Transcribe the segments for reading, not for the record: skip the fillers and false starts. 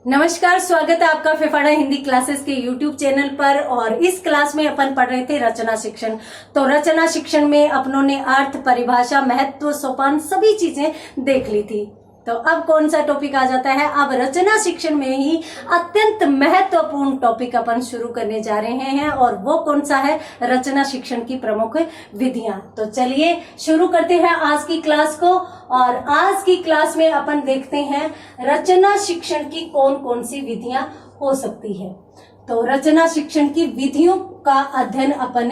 नमस्कार, स्वागत है आपका फिफाड़ा हिंदी क्लासेस के यूट्यूब चैनल पर। और इस क्लास में अपन पढ़ रहे थे रचना शिक्षण। तो रचना शिक्षण में अपनों ने अर्थ, परिभाषा, महत्व, सोपान सभी चीजें देख ली थी। तो अब कौन सा टॉपिक आ जाता है? अब रचना शिक्षण में ही अत्यंत महत्वपूर्ण टॉपिक अपन शुरू करने जा रहे हैं, और वो कौन सा है? रचना शिक्षण की प्रमुख विधियां। तो चलिए शुरू करते हैं आज की क्लास को। और आज की क्लास में अपन देखते हैं रचना शिक्षण की कौन कौन सी विधियां हो सकती है। तो रचना शिक्षण की विधियों का अध्ययन अपन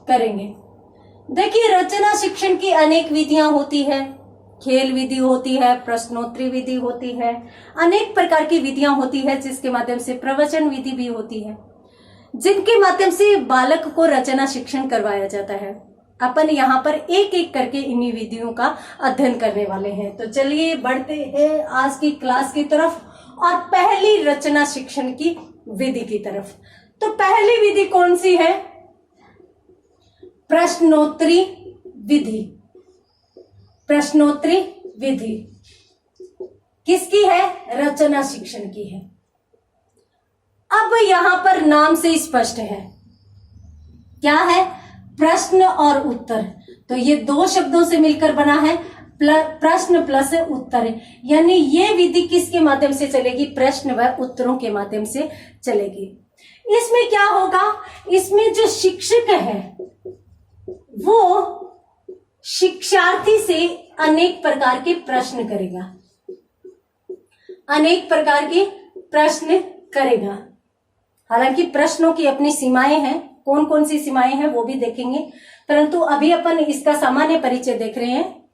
करेंगे। देखिए, रचना शिक्षण की अनेक विधियां होती है। खेल विधि होती है, प्रश्नोत्तरी विधि होती है, अनेक प्रकार की विधियां होती है, जिसके माध्यम से प्रवचन विधि भी होती है, जिनके माध्यम से बालक को रचना शिक्षण करवाया जाता है। अपन यहाँ पर एक एक करके इन्हीं विधियों का अध्ययन करने वाले हैं। तो चलिए बढ़ते हैं आज की क्लास की तरफ और पहली रचना शिक्षण की विधि की तरफ। तो पहली विधि कौन सी है? प्रश्नोत्तरी विधि। प्रश्नोत्तरी विधि किसकी है? रचना शिक्षण की है। अब यहां पर नाम से स्पष्ट है, क्या है? प्रश्न और उत्तर। तो ये दो शब्दों से मिलकर बना है प्रश्न प्लस उत्तर, यानी ये विधि किसके माध्यम से चलेगी? प्रश्न व उत्तरों के माध्यम से चलेगी। इसमें क्या होगा? इसमें जो शिक्षक है वो शिक्षार्थी से अनेक प्रकार के प्रश्न करेगा, अनेक प्रकार के प्रश्न करेगा। हालांकि प्रश्नों की अपनी सीमाएं हैं, कौन कौन सी सीमाएं हैं वो भी देखेंगे, परंतु अभी अपन इसका सामान्य परिचय देख रहे हैं।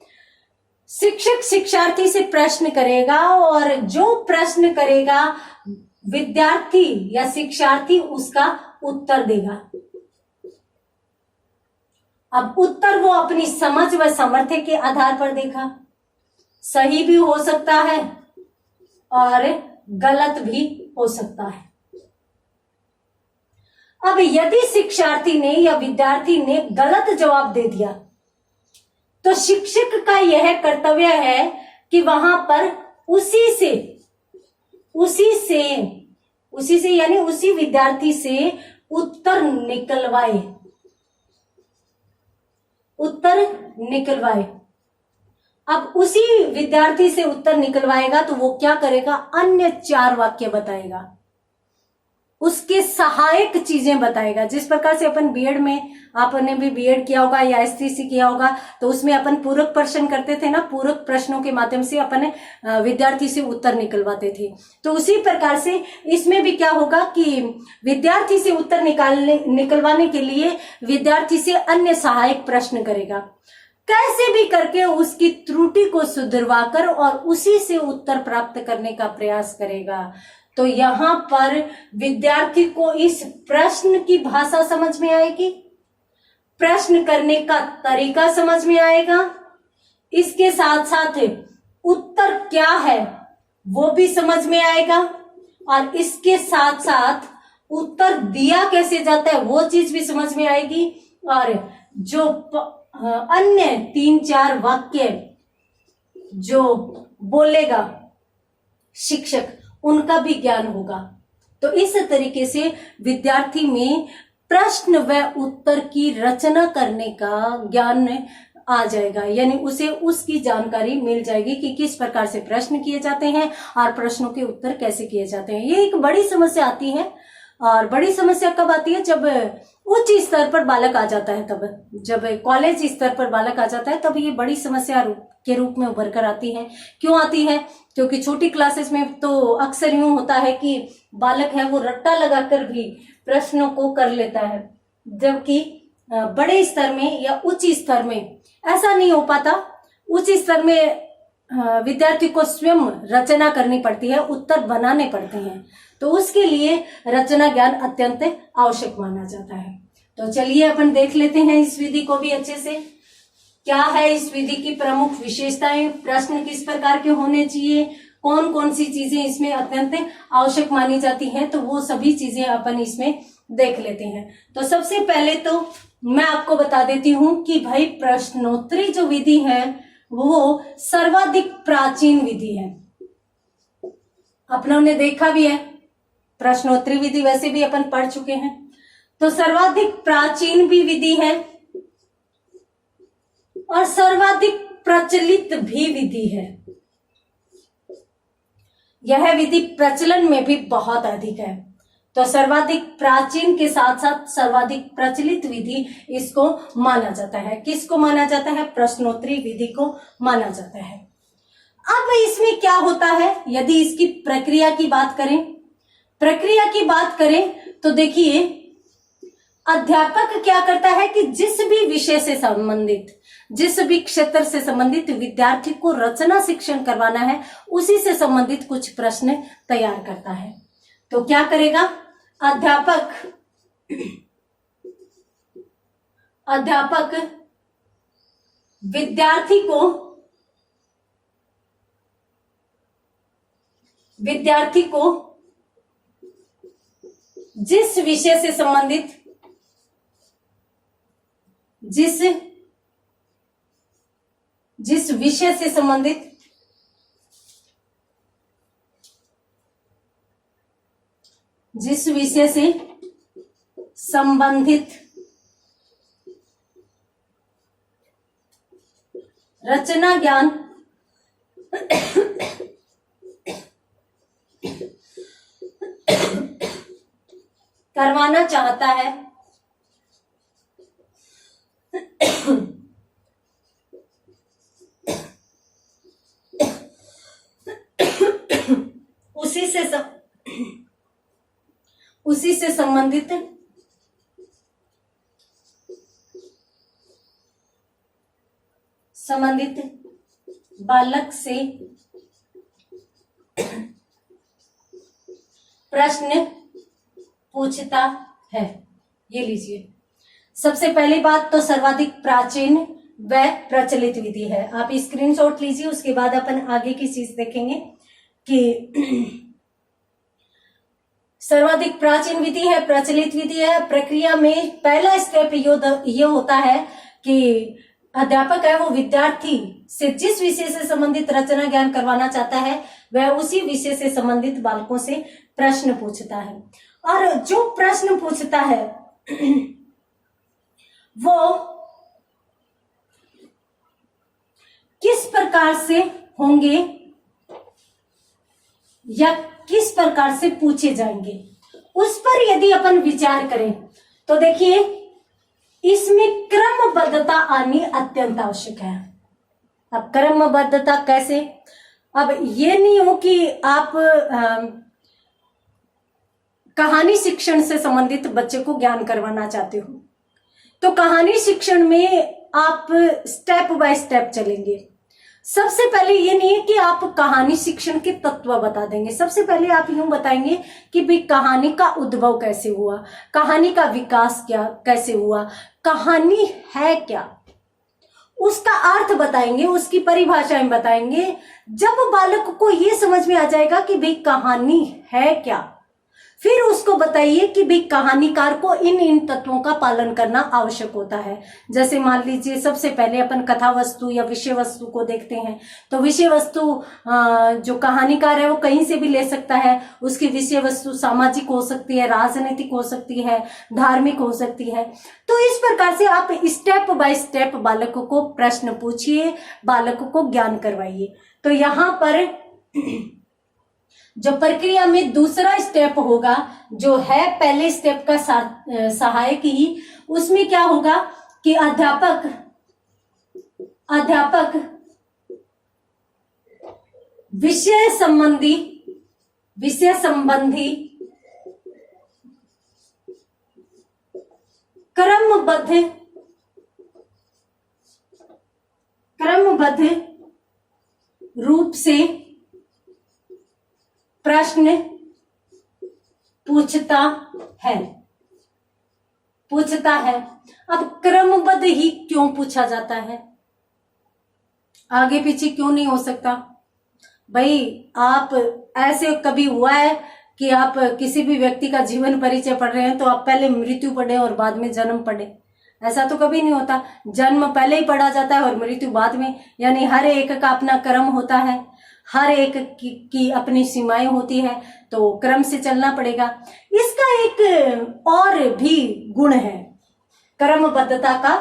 शिक्षक शिक्षार्थी से प्रश्न करेगा और जो प्रश्न करेगा विद्यार्थी या शिक्षार्थी उसका उत्तर देगा। अब उत्तर वो अपनी समझ व सामर्थ्य के आधार पर देगा। सही भी हो सकता है और गलत भी हो सकता है। अब यदि शिक्षार्थी ने या विद्यार्थी ने गलत जवाब दे दिया तो शिक्षक का यह कर्तव्य है कि वहां पर उसी से यानी उसी विद्यार्थी से उत्तर निकलवाए। अब उसी विद्यार्थी से उत्तर निकलवाएगा तो वो क्या करेगा? अन्य 4 वाक्य बताएगा, उसके सहायक चीजें बताएगा। जिस प्रकार से अपन बीएड में, आपने भी बीएड किया होगा या एसटीसी किया होगा, तो उसमें अपन पूरक प्रश्न करते थे ना, पूरक प्रश्नों के माध्यम से अपन विद्यार्थी से उत्तर निकलवाते थे। तो उसी प्रकार से इसमें भी क्या होगा कि विद्यार्थी से उत्तर निकलवाने के लिए विद्यार्थी से अन्य सहायक प्रश्न करेगा। कैसे भी करके उसकी त्रुटि को सुधरवाकर और उसी से उत्तर प्राप्त करने का प्रयास करेगा। तो यहां पर विद्यार्थी को इस प्रश्न की भाषा समझ में आएगी, प्रश्न करने का तरीका समझ में आएगा, इसके साथ साथ उत्तर क्या है वो भी समझ में आएगा, और इसके साथ साथ उत्तर दिया कैसे जाता है वो चीज भी समझ में आएगी। और जो अन्य 3-4 वाक्य जो बोलेगा शिक्षक, उनका भी ज्ञान होगा। तो इस तरीके से विद्यार्थी में प्रश्न व उत्तर की रचना करने का ज्ञान आ जाएगा, यानी उसे उसकी जानकारी मिल जाएगी कि किस प्रकार से प्रश्न किए जाते हैं और प्रश्नों के उत्तर कैसे किए जाते हैं। ये एक बड़ी समस्या आती है। और बड़ी समस्या कब आती है? जब उच्च स्तर पर बालक आ जाता है, तब जब कॉलेज स्तर पर बालक आ जाता है तब ये बड़ी समस्या के रूप में उभर कर आती है। क्यों आती है? क्योंकि छोटी क्लासेस में तो अक्सर यूं होता है कि बालक है वो रट्टा लगाकर भी प्रश्नों को कर लेता है, जबकि बड़े स्तर में या उच्च स्तर में ऐसा नहीं हो पाता। उच्च स्तर में विद्यार्थी को स्वयं रचना करनी पड़ती है, उत्तर बनाने पड़ते हैं। तो उसके लिए रचना ज्ञान अत्यंत आवश्यक माना जाता है। तो चलिए अपन देख लेते हैं इस विधि को भी अच्छे से। क्या है इस विधि की प्रमुख विशेषताएं? प्रश्न किस प्रकार के होने चाहिए? कौन कौन सी चीजें इसमें अत्यंत आवश्यक मानी जाती हैं? तो वो सभी चीजें अपन इसमें देख लेते हैं। तो सबसे पहले तो मैं आपको बता देती हूं कि भाई प्रश्नोत्तरी जो विधि है वो सर्वाधिक प्राचीन विधि है। अपनों ने देखा भी है, प्रश्नोत्तरी विधि वैसे भी अपन पढ़ चुके हैं। तो सर्वाधिक प्राचीन भी विधि है और सर्वाधिक प्रचलित भी विधि है। यह विधि प्रचलन में भी बहुत अधिक है। तो सर्वाधिक प्राचीन के साथ साथ सर्वाधिक प्रचलित विधि इसको माना जाता है। किसको माना जाता है? प्रश्नोत्तरी विधि को माना जाता है। अब इसमें क्या होता है, यदि इसकी प्रक्रिया की बात करें तो देखिए, अध्यापक क्या करता है कि जिस भी विषय से संबंधित, जिस भी क्षेत्र से संबंधित विद्यार्थी को रचना शिक्षण करवाना है, उसी से संबंधित कुछ प्रश्न तैयार करता है। तो क्या करेगा अध्यापक विद्यार्थी को जिस विषय से संबंधित जिस विषय से संबंधित रचना ज्ञान करवाना चाहता है, उसी से संबंधित बालक से प्रश्न पूछता है। ये लीजिए, सबसे पहली बात तो सर्वाधिक प्राचीन व प्रचलित विधि है। आप स्क्रीनशॉट लीजिए, उसके बाद अपन आगे की चीज देखेंगे कि सर्वाधिक प्राचीन विधि है, प्रचलित विधि है। प्रक्रिया में पहला स्टेप ये होता है कि अध्यापक है वो विद्यार्थी से जिस विषय से संबंधित रचना ज्ञान करवाना चाहता है वह उसी विषय से संबंधित बालकों से प्रश्न पूछता है। और जो प्रश्न पूछता है वो किस प्रकार से होंगे या किस प्रकार से पूछे जाएंगे, उस पर यदि अपन विचार करें तो देखिए, इसमें क्रमबद्धता आनी अत्यंत आवश्यक है। अब क्रमबद्धता कैसे? अब ये नहीं हो कि आप कहानी शिक्षण से संबंधित बच्चे को ज्ञान करवाना चाहते हो, तो कहानी शिक्षण में आप स्टेप बाय स्टेप चलेंगे। सबसे पहले ये नहीं है कि आप कहानी शिक्षण के तत्व बता देंगे। सबसे पहले आप यूं बताएंगे कि भाई कहानी का उद्भव कैसे हुआ, कहानी का विकास कैसे हुआ, कहानी है क्या, उसका अर्थ बताएंगे, उसकी परिभाषाएं बताएंगे। जब बालक को ये समझ में आ जाएगा कि भाई कहानी है क्या, फिर उसको बताइए कि भाई कहानीकार को इन तत्वों का पालन करना आवश्यक होता है। जैसे मान लीजिए, सबसे पहले अपन कथा वस्तु या विषय वस्तु को देखते हैं, तो विषय वस्तु जो कहानीकार है वो कहीं से भी ले सकता है। उसकी विषय वस्तु सामाजिक हो सकती है, राजनीतिक हो सकती है, धार्मिक हो सकती है। तो इस प्रकार से आप स्टेप बाय स्टेप बालकों को प्रश्न पूछिए, बालकों को ज्ञान करवाइए। तो यहाँ पर जो प्रक्रिया में दूसरा स्टेप होगा, जो है पहले स्टेप का सहायक ही, उसमें क्या होगा कि अध्यापक विषय संबंधी क्रमबद्ध रूप से प्रश्न पूछता है। अब क्रमबद्ध ही क्यों पूछा जाता है, आगे पीछे क्यों नहीं हो सकता? भाई आप ऐसे कभी हुआ है कि आप किसी भी व्यक्ति का जीवन परिचय पढ़ रहे हैं तो आप पहले मृत्यु पढ़े और बाद में जन्म पढ़े? ऐसा तो कभी नहीं होता। जन्म पहले ही पढ़ा जाता है और मृत्यु बाद में, यानी हर एक का अपना क्रम होता है। हर एक की अपनी सीमाएं होती है, तो क्रम से चलना पड़ेगा। इसका एक और भी गुण है क्रमबद्धता का।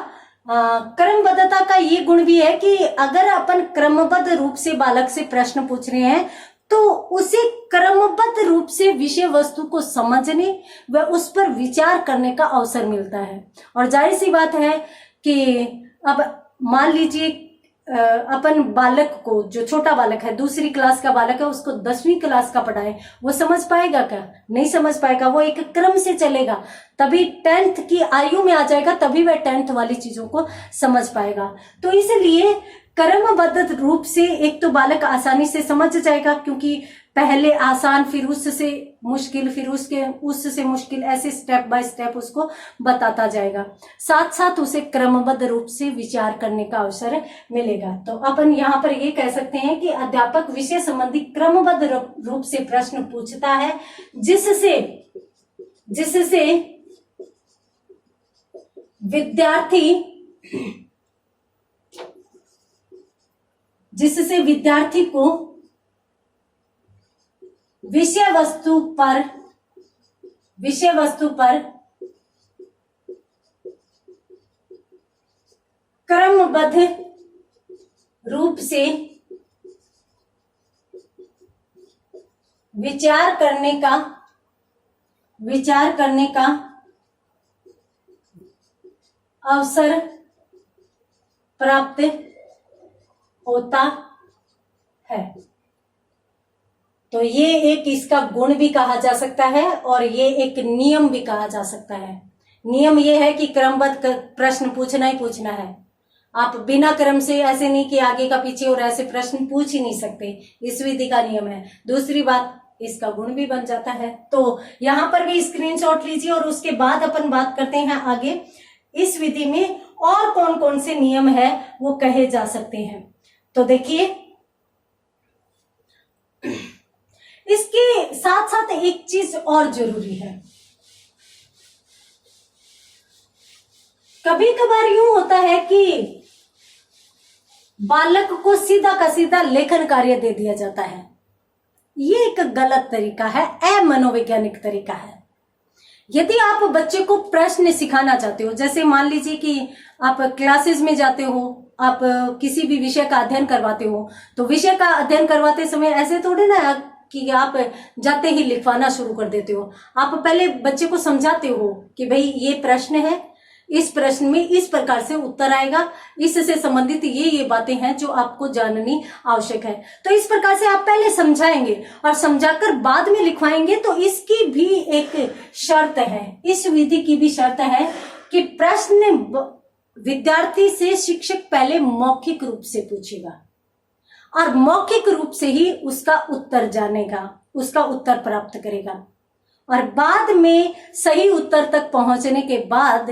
क्रमबद्धता का ये गुण भी है कि अगर अपन क्रमबद्ध रूप से बालक से प्रश्न पूछ रहे हैं तो उसे क्रमबद्ध रूप से विषय वस्तु को समझने व उस पर विचार करने का अवसर मिलता है। और जाहिर सी बात है कि अब मान लीजिए अपन बालक को, जो छोटा बालक है, दूसरी क्लास का बालक है, उसको 10वीं क्लास का पढ़ाए, वो समझ पाएगा क्या? नहीं समझ पाएगा। वो एक क्रम से चलेगा, तभी 10th की आयु में आ जाएगा, तभी वह 10th वाली चीजों को समझ पाएगा। तो इसलिए क्रमबद्ध रूप से एक तो बालक आसानी से समझ जाएगा, क्योंकि पहले आसान, फिर उससे मुश्किल, फिर उससे मुश्किल, ऐसे स्टेप बाय स्टेप उसको बताता जाएगा। साथ साथ उसे क्रमबद्ध रूप से विचार करने का अवसर मिलेगा। तो अपन यहाँ पर ये कह सकते हैं कि अध्यापक विषय संबंधी क्रमबद्ध रूप से प्रश्न पूछता है, जिससे विद्यार्थी को विषय वस्तु पर क्रमबद्ध रूप से विचार करने का अवसर प्राप्त होता है। तो ये एक इसका गुण भी कहा जा सकता है और ये एक नियम भी कहा जा सकता है। नियम ये है कि क्रमबद्ध प्रश्न पूछना ही पूछना है। आप बिना क्रम से ऐसे नहीं कि आगे का पीछे और ऐसे प्रश्न पूछ ही नहीं सकते, इस विधि का नियम है। दूसरी बात, इसका गुण भी बन जाता है। तो यहाँ पर भी स्क्रीनशॉट लीजिए और उसके बाद अपन बात करते हैं आगे इस विधि में और कौन कौन से नियम है वो कहे जा सकते हैं। तो देखिए, इसके साथ साथ एक चीज और जरूरी है। कभी कभार यूं होता है कि बालक को सीधा का सीधा लेखन कार्य दे दिया जाता है। ये एक गलत तरीका है, अमनोवैज्ञानिक तरीका है। यदि आप बच्चे को प्रश्न सिखाना चाहते हो, जैसे मान लीजिए कि आप क्लासेस में जाते हो, आप किसी भी विषय का अध्ययन करवाते हो, तो विषय का अध्ययन करवाते समय ऐसे थोड़े ना कि आप जाते ही लिखवाना शुरू कर देते हो। आप पहले बच्चे को समझाते हो कि भाई ये प्रश्न है, इस प्रश्न में इस प्रकार से उत्तर आएगा, इससे संबंधित ये बातें हैं जो आपको जाननी आवश्यक है। तो इस प्रकार से आप पहले समझाएंगे और समझाकर बाद में लिखवाएंगे। तो इसकी भी एक शर्त है, इस विधि की भी शर्त है कि प्रश्न विद्यार्थी से शिक्षक पहले मौखिक रूप से पूछेगा और मौखिक रूप से ही उसका उत्तर जानेगा, उसका उत्तर प्राप्त करेगा। और बाद में सही उत्तर तक पहुंचने के बाद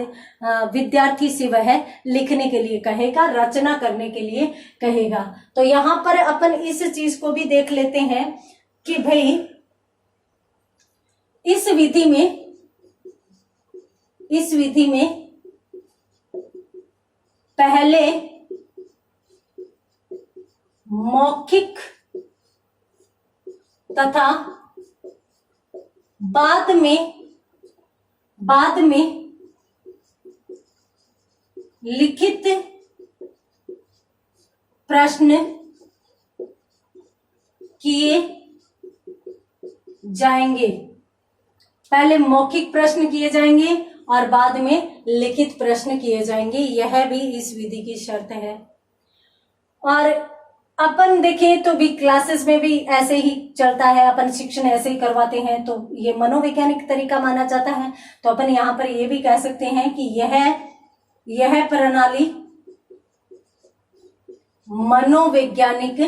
विद्यार्थी से वह लिखने के लिए कहेगा, रचना करने के लिए कहेगा। तो यहां पर अपन इस चीज को भी देख लेते हैं कि भाई इस विधि में पहले मौखिक तथा बाद में लिखित प्रश्न किए जाएंगे। पहले मौखिक प्रश्न किए जाएंगे और बाद में लिखित प्रश्न किए जाएंगे। यह भी इस विधि की शर्त है। और अपन देखें तो भी क्लासेस में भी ऐसे ही चलता है, अपन शिक्षण ऐसे ही करवाते हैं, तो ये मनोवैज्ञानिक तरीका माना जाता है। तो अपन यहाँ पर ये भी कह सकते हैं कि यह प्रणाली मनोवैज्ञानिक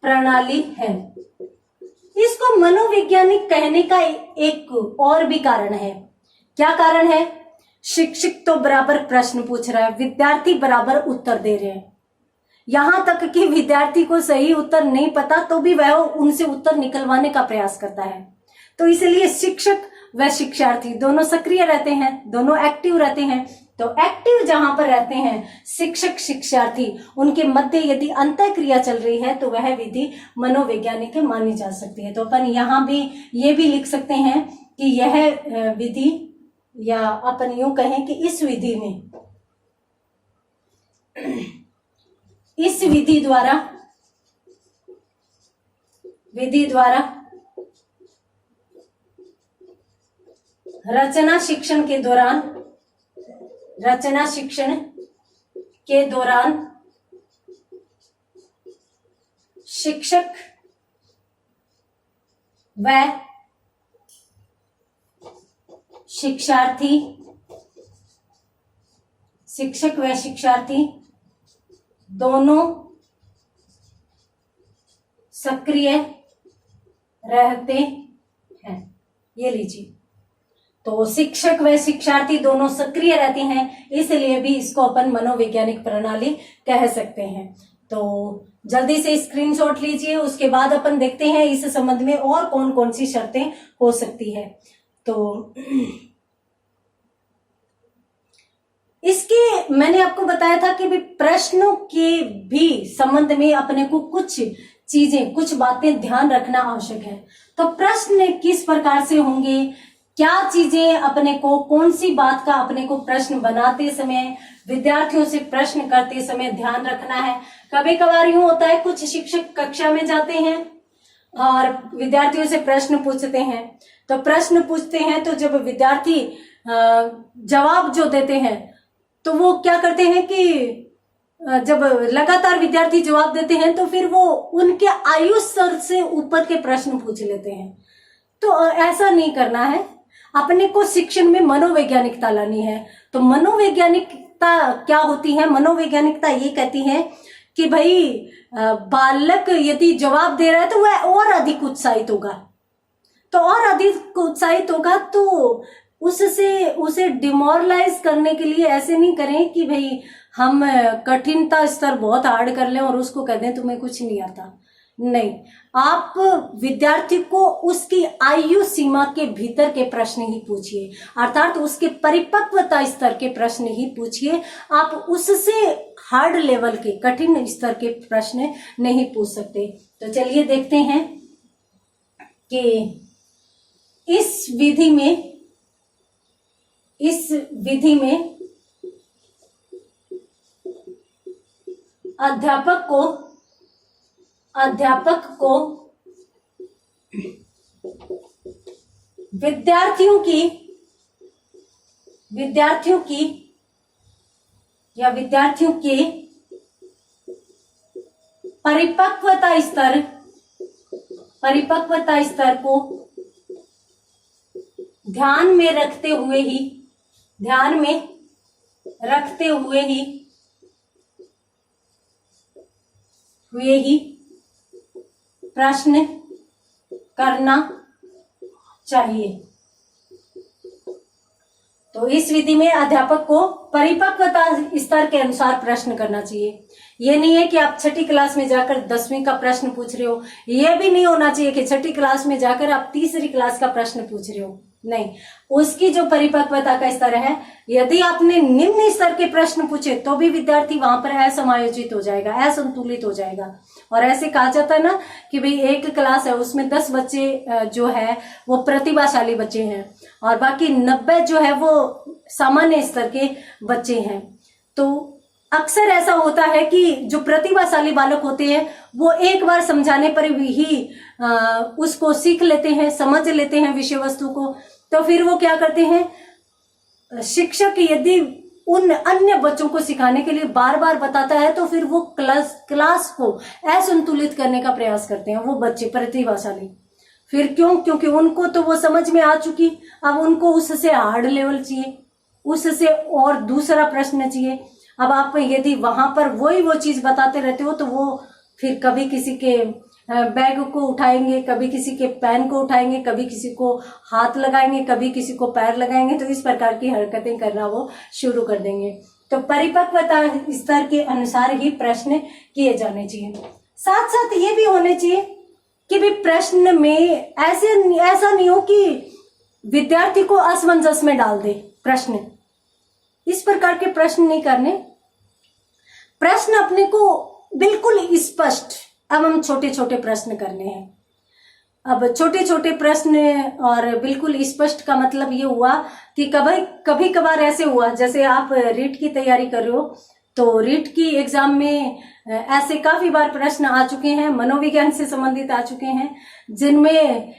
प्रणाली है। इसको मनोवैज्ञानिक कहने का एक और भी कारण है। क्या कारण है? शिक्षक तो बराबर प्रश्न पूछ रहा है, विद्यार्थी बराबर उत्तर दे रहे हैं। यहां तक कि विद्यार्थी को सही उत्तर नहीं पता तो भी वह उनसे उत्तर निकलवाने का प्रयास करता है। तो इसलिए शिक्षक व शिक्षार्थी दोनों सक्रिय रहते हैं, दोनों एक्टिव रहते हैं। तो तो एक्टिव जहां पर रहते हैं शिक्षक शिक्षार्थी, उनके मध्य यदि अंतःक्रिया चल रही है तो वह विधि मनोवैज्ञानिक मानी जा सकती है। तो अपन यहां भी ये भी लिख सकते हैं कि यह विधि, या अपन यूं कहें कि इस विधि में, इस विधि द्वारा रचना शिक्षण के दौरान शिक्षक व शिक्षार्थी दोनों सक्रिय रहते हैं। ये लीजिए, तो शिक्षक व शिक्षार्थी दोनों सक्रिय रहते हैं, इसलिए भी इसको अपन मनोवैज्ञानिक प्रणाली कह सकते हैं। तो जल्दी से स्क्रीनशॉट लीजिए, उसके बाद अपन देखते हैं इस संबंध में और कौन कौन सी शर्तें हो सकती है। तो इसके मैंने आपको बताया था कि भी प्रश्नों के भी संबंध में अपने को कुछ चीजें, कुछ बातें ध्यान रखना आवश्यक है। तो प्रश्न किस प्रकार से होंगे, क्या चीजें अपने को, कौन सी बात का अपने को प्रश्न बनाते समय, विद्यार्थियों से प्रश्न करते समय ध्यान रखना है। कभी कभार यूं होता है, कुछ शिक्षक कक्षा में जाते हैं और विद्यार्थियों से प्रश्न पूछते हैं, तो प्रश्न पूछते हैं तो जब विद्यार्थी जवाब जो देते हैं तो वो क्या करते हैं कि जब लगातार विद्यार्थी जवाब देते हैं तो फिर वो उनके आयु स्तर से ऊपर के प्रश्न पूछ लेते हैं। तो ऐसा नहीं करना है, अपने को शिक्षण में मनोवैज्ञानिकता लानी है। तो मनोवैज्ञानिकता क्या होती है? मनोवैज्ञानिकता ये कहती है कि भाई बालक यदि जवाब दे रहा है तो वह और अधिक उत्साहित होगा, तो और अधिक उत्साहित होगा तो उसे डिमोरलाइज करने के लिए ऐसे नहीं करें कि भाई हम कठिनता स्तर बहुत हार्ड कर लें और उसको कह दें तुम्हें कुछ नहीं आता। नहीं, आप विद्यार्थी को उसकी आयु सीमा के भीतर के प्रश्न ही पूछिए, अर्थात उसके परिपक्वता स्तर के प्रश्न ही पूछिए। आप उससे हार्ड लेवल के, कठिन स्तर के प्रश्न नहीं पूछ सकते। तो चलिए देखते हैं कि इस विधि में अध्यापक को विद्यार्थियों के परिपक्वता स्तर को ध्यान में रखते हुए ही प्रश्न करना चाहिए। तो इस विधि में अध्यापक को परिपक्वता स्तर के अनुसार प्रश्न करना चाहिए। ये नहीं है कि आप छठी क्लास में जाकर 10वीं का प्रश्न पूछ रहे हो, ये भी नहीं होना चाहिए कि छठी क्लास में जाकर आप तीसरी क्लास का प्रश्न पूछ रहे हो। नहीं, उसकी जो परिपक्वता का स्तर है, यदि आपने निम्न स्तर के प्रश्न पूछे तो भी विद्यार्थी वहां पर असमायोजित हो जाएगा, असंतुलित हो जाएगा। और ऐसे कहा जाता है ना कि भाई एक क्लास है, उसमें 10 बच्चे जो है वो प्रतिभाशाली बच्चे हैं और बाकी 90 जो है वो सामान्य स्तर के बच्चे हैं। तो अक्सर ऐसा होता है कि जो प्रतिभाशाली बालक होते हैं वो एक बार समझाने पर ही उसको सीख लेते हैं, समझ लेते हैं विषय वस्तु को। तो फिर वो क्या करते हैं, शिक्षक यदि उन अन्य बच्चों को सिखाने के लिए बार बार बताता है तो फिर वो क्लास को असंतुलित करने का प्रयास करते हैं वो बच्चे प्रतिभाशाली। फिर क्यों? क्योंकि उनको तो वो समझ में आ चुकी, अब उनको उससे हार्ड लेवल चाहिए, उससे और दूसरा प्रश्न चाहिए। अब आप यदि वहां पर वो चीज बताते रहते हो तो वो फिर कभी किसी के बैग को उठाएंगे, कभी किसी के पेन को उठाएंगे, कभी किसी को हाथ लगाएंगे, कभी किसी को पैर लगाएंगे, तो इस प्रकार की हरकतें करना वो शुरू कर देंगे। तो परिपक्वता स्तर के अनुसार ही प्रश्न किए जाने चाहिए। साथ साथ ये भी होने चाहिए कि भी प्रश्न में ऐसा नहीं हो कि विद्यार्थी को असमंजस में डाल दे प्रश्न। इस प्रकार के प्रश्न नहीं करने। प्रश्न अपने को बिल्कुल स्पष्ट एवं छोटे छोटे प्रश्न करने हैं। अब छोटे छोटे प्रश्न और बिल्कुल स्पष्ट का मतलब ये हुआ कि कभी कभार ऐसे हुआ, जैसे आप रीट की तैयारी कर रहे हो तो रीट की एग्जाम में ऐसे काफी बार प्रश्न आ चुके हैं, मनोविज्ञान से संबंधित आ चुके हैं, जिनमें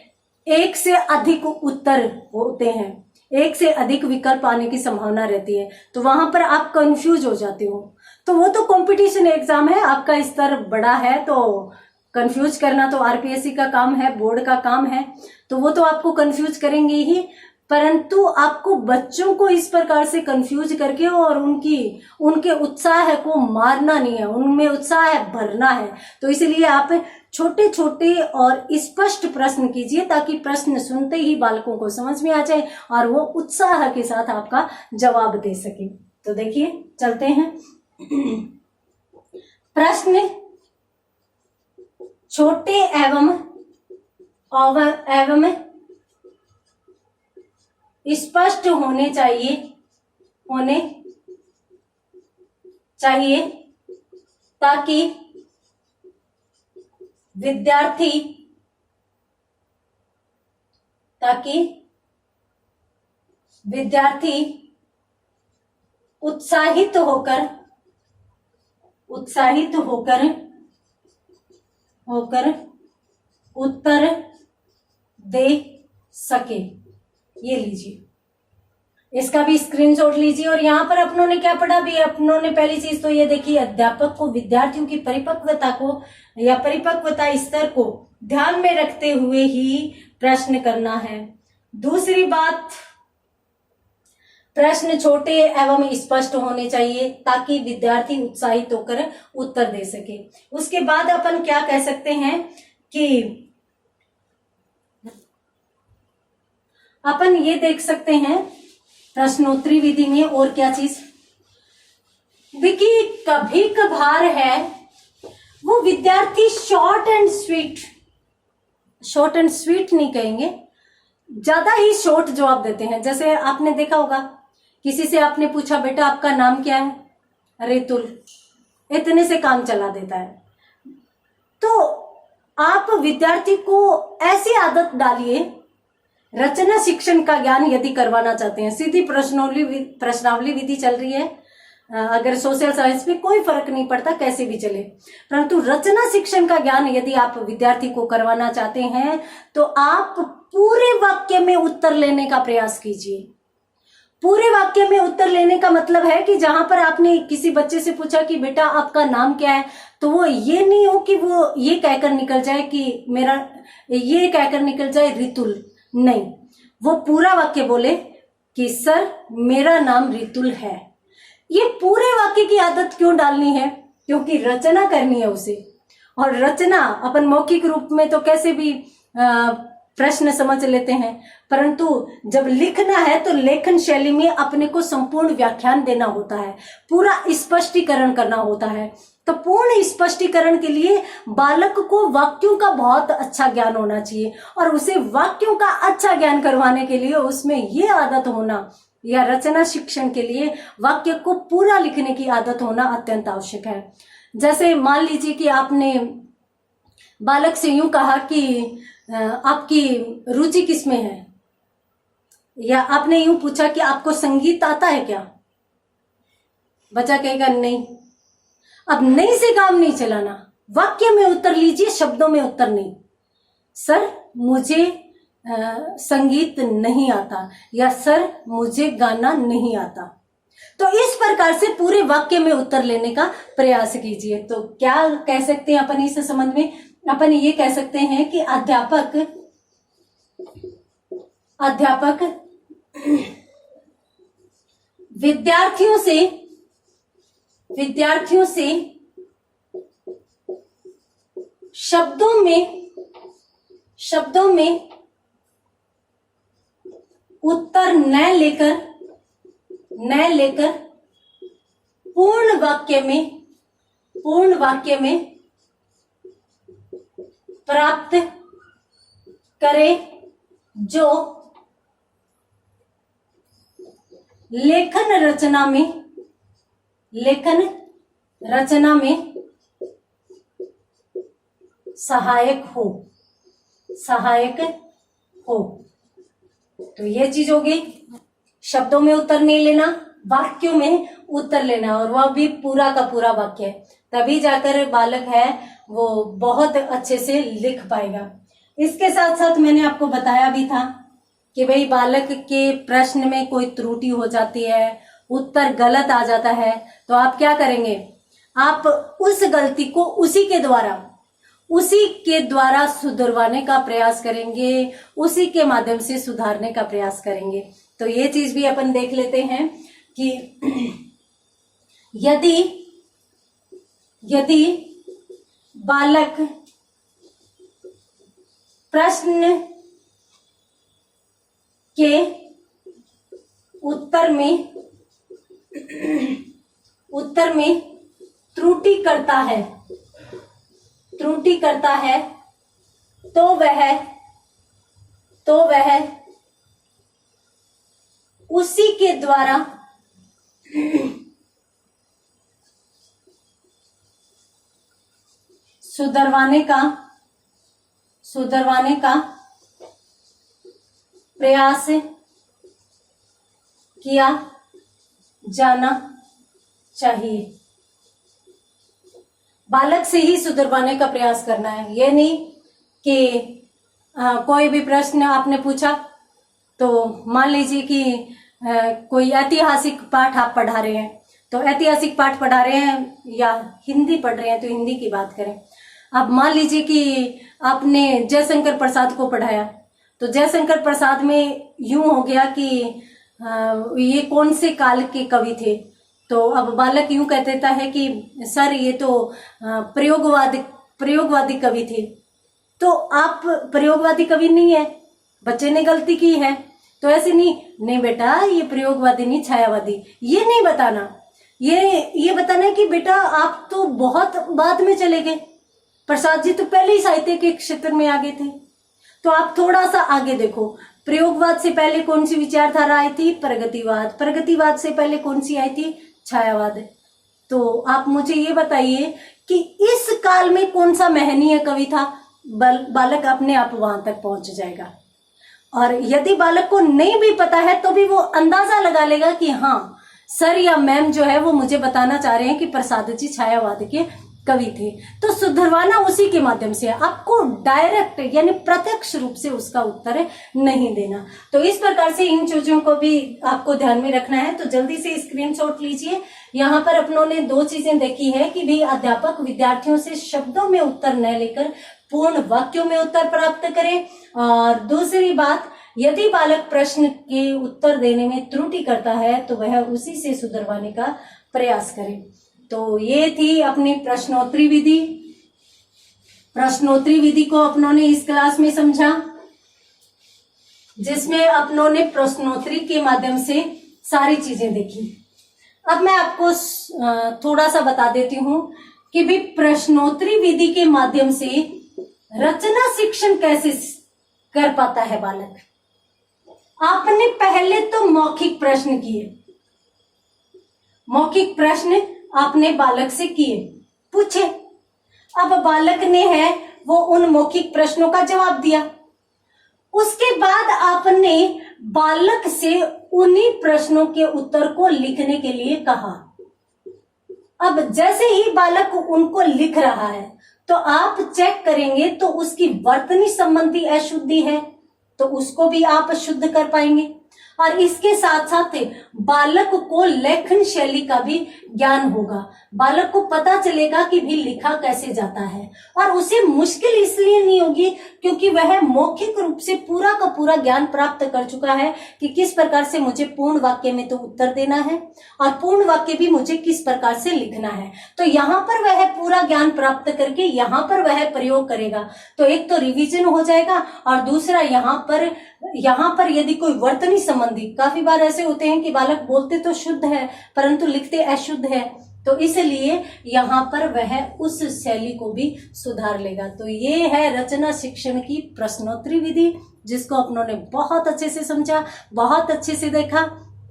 एक से अधिक उत्तर होते हैं, एक से अधिक विकल्प आने की संभावना रहती है, तो वहां पर आप कंफ्यूज हो जाते हो। तो वो तो कंपटीशन एग्जाम है, आपका स्तर बड़ा है, तो कंफ्यूज करना तो आरपीएससी का काम है, बोर्ड का काम है, तो वो तो आपको कंफ्यूज करेंगे ही, परंतु आपको बच्चों को इस प्रकार से कंफ्यूज करके और उनके उत्साह को मारना नहीं है, उनमें उत्साह भरना है। तो इसलिए आप छोटे छोटे और स्पष्ट प्रश्न कीजिए ताकि प्रश्न सुनते ही बालकों को समझ में आ जाए और वो उत्साह के साथ आपका जवाब दे सके। तो देखिए चलते हैं। प्रश्न छोटे एवं स्पष्ट होने चाहिए ताकि विद्यार्थी उत्साहित होकर उत्तर दे सके। ये लीजिए, इसका भी स्क्रीनशॉट लीजिए। और यहाँ पर अपनों ने क्या पढ़ा भी, अपनों ने पहली चीज तो ये देखी, अध्यापक को विद्यार्थियों की परिपक्वता को या परिपक्वता स्तर को ध्यान में रखते हुए ही प्रश्न करना है। दूसरी बात, प्रश्न छोटे एवं स्पष्ट होने चाहिए ताकि विद्यार्थी उत्साहित होकर उत्तर दे सके। उसके बाद अपन क्या कह सकते हैं कि अपन ये देख सकते हैं प्रश्नोत्तरी विधि में और क्या चीज, देखिए कभी कभार है वो विद्यार्थी शॉर्ट एंड स्वीट नहीं कहेंगे, ज्यादा ही शॉर्ट जवाब देते हैं। जैसे आपने देखा होगा, किसी से आपने पूछा बेटा आपका नाम क्या है, रितुल, इतने से काम चला देता है। तो आप विद्यार्थी को ऐसी आदत डालिए, रचना शिक्षण का ज्ञान यदि करवाना चाहते हैं, सीधी प्रश्नावली विधि चल रही है, अगर सोशल साइंस में कोई फर्क नहीं पड़ता कैसे भी चले, परंतु रचना शिक्षण का ज्ञान यदि आप विद्यार्थी को करवाना चाहते हैं तो आप पूरे वाक्य में उत्तर लेने का प्रयास कीजिए। पूरे वाक्य में उत्तर लेने का मतलब है कि जहां पर आपने किसी बच्चे से पूछा कि बेटा आपका नाम क्या है, तो वो ये नहीं हो कि वो ये कहकर निकल जाए कि ये कहकर निकल जाए रितुल, नहीं, वो पूरा वाक्य बोले कि सर मेरा नाम रितुल है। ये पूरे वाक्य की आदत क्यों डालनी है, क्योंकि रचना करनी है उसे, और रचना अपन मौखिक रूप में तो कैसे भी प्रश्न समझ लेते हैं, परंतु जब लिखना है तो लेखन शैली में अपने को संपूर्ण व्याख्यान देना होता है, पूरा स्पष्टीकरण करना होता है। तो पूर्ण स्पष्टीकरण के लिए बालक को वाक्यों का बहुत अच्छा ज्ञान होना चाहिए, और उसे वाक्यों का अच्छा ज्ञान करवाने के लिए उसमें ये आदत होना, या रचना शिक्षण के लिए वाक्य को पूरा लिखने की आदत होना अत्यंत आवश्यक है। जैसे मान लीजिए कि आपने बालक से यूं कहा कि आपकी रुचि किसमें है, या आपने यूं पूछा कि आपको संगीत आता है क्या, बच्चा कहेगा नहीं। अब नहीं से काम नहीं चलाना, वाक्य में उत्तर लीजिए, शब्दों में उत्तर नहीं। सर मुझे संगीत नहीं आता, या सर मुझे गाना नहीं आता। तो इस प्रकार से पूरे वाक्य में उत्तर लेने का प्रयास कीजिए। तो क्या कह सकते हैं अपन इस संबंध में, अपन ये कह सकते हैं कि अध्यापक विद्यार्थियों से शब्दों में उत्तर न लेकर पूर्ण वाक्य में प्राप्त करे, जो लेखन रचना में सहायक हो। तो ये चीज हो गई। शब्दों में उत्तर नहीं लेना, वाक्यों में उत्तर लेना, और वह भी पूरा का पूरा वाक्य, तभी जाकर बालक है वो बहुत अच्छे से लिख पाएगा। इसके साथ साथ मैंने आपको बताया भी था कि भाई बालक के प्रश्न में कोई त्रुटि हो जाती है, उत्तर गलत आ जाता है, तो आप क्या करेंगे, आप उस गलती को उसी के द्वारा सुधरवाने का प्रयास करेंगे, उसी के माध्यम से सुधारने का प्रयास करेंगे। तो ये चीज भी अपन देख लेते हैं कि यदि बालक प्रश्न के उत्तर में त्रुटि करता है तो वह उसी के द्वारा सुधरवाने का प्रयास किया जाना चाहिए। बालक से ही सुधरवाने का प्रयास करना है। ये नहीं कि कोई भी प्रश्न आपने पूछा, तो मान लीजिए कि कोई ऐतिहासिक पाठ आप पढ़ा रहे हैं, तो ऐतिहासिक पाठ पढ़ा रहे हैं या हिंदी पढ़ रहे हैं तो हिंदी की बात करें। अब मान लीजिए कि आपने जयशंकर प्रसाद को पढ़ाया, तो जयशंकर प्रसाद में यूं हो गया कि ये कौन से काल के कवि थे, तो अब बालक यूं कह देता है कि सर ये तो प्रयोगवादी कवि थे। तो आप प्रयोगवादी कवि नहीं है, बच्चे ने गलती की है, तो ऐसे नहीं बेटा ये प्रयोगवादी नहीं छायावादी, ये नहीं बताना। ये बताना है कि बेटा आप तो बहुत बाद में चले गए, प्रसाद जी तो पहले ही साहित्य के क्षेत्र में आगे थे, तो आप थोड़ा सा आगे देखो। प्रयोगवाद से पहले कौन सी विचारधारा आई थी, प्रगतिवाद से पहले कौन सी आई थी, छायावाद। तो आप मुझे ये बताइए कि इस काल में कौन सा महनीय कवि था। बालक अपने आप वहां तक पहुंच जाएगा। और यदि बालक को नहीं भी पता है तो भी वो अंदाजा लगा लेगा कि हाँ सर या मैम जो है वो मुझे बताना चाह रहे हैं कि प्रसाद जी छायावाद के कवि थे। तो सुधरवाना उसी के माध्यम से है, आपको डायरेक्ट यानी प्रत्यक्ष रूप से उसका उत्तर नहीं देना। तो इस प्रकार से इन चीजों को भी आपको ध्यान में रखना है। तो जल्दी से स्क्रीनशॉट लीजिए। यहाँ पर अपनों ने दो चीजें देखी है कि भाई अध्यापक विद्यार्थियों से शब्दों में उत्तर न लेकर पूर्ण वाक्यों में उत्तर प्राप्त करें। और दूसरी बात, यदि बालक प्रश्न के उत्तर देने में त्रुटि करता है तो वह उसी से सुधरवाने का प्रयास करे। तो ये थी अपनी प्रश्नोत्तरी विधि को अपनों ने इस क्लास में समझा, जिसमें अपनों ने प्रश्नोत्तरी के माध्यम से सारी चीजें देखी। अब मैं आपको थोड़ा सा बता देती हूं कि भी प्रश्नोत्तरी विधि के माध्यम से रचना शिक्षण कैसे कर पाता है बालक। आपने पहले तो मौखिक प्रश्न किए, मौखिक प्रश्न आपने बालक से किए, पूछे। अब बालक ने है वो उन मौखिक प्रश्नों का जवाब दिया। उसके बाद आपने बालक से उन्हीं प्रश्नों के उत्तर को लिखने के लिए कहा। अब जैसे ही बालक उनको लिख रहा है तो आप चेक करेंगे तो उसकी वर्तनी संबंधी अशुद्धि है तो उसको भी आप शुद्ध कर पाएंगे। और इसके साथ साथ बालक को लेखन शैली का भी ज्ञान होगा। बालक को पता चलेगा कि भी लिखा कैसे जाता है, और उसे मुश्किल इसलिए नहीं होगी क्योंकि वह मौखिक रूप से पूरा का पूरा ज्ञान प्राप्त कर चुका है कि किस प्रकार से मुझे पूर्ण वाक्य में तो उत्तर देना है और पूर्ण वाक्य भी मुझे किस प्रकार से लिखना है। तो यहाँ पर वह पूरा ज्ञान प्राप्त करके यहाँ पर वह प्रयोग करेगा। तो एक तो रिवीजन हो जाएगा और दूसरा यहाँ पर यदि कोई वर्तनी संबंधी, काफी बार ऐसे होते हैं कि बालक बोलते तो शुद्ध है परंतु लिखते अशुद्ध है, तो इसलिए यहाँ पर वह उस शैली को भी सुधार लेगा। तो ये है रचना शिक्षण की प्रश्नोत्तरी विधि, जिसको अपनों ने बहुत अच्छे से समझा, बहुत अच्छे से देखा।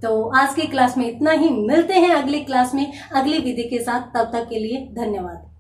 तो आज की क्लास में इतना ही, मिलते हैं अगली क्लास में अगली विधि के साथ। तब तक के लिए धन्यवाद।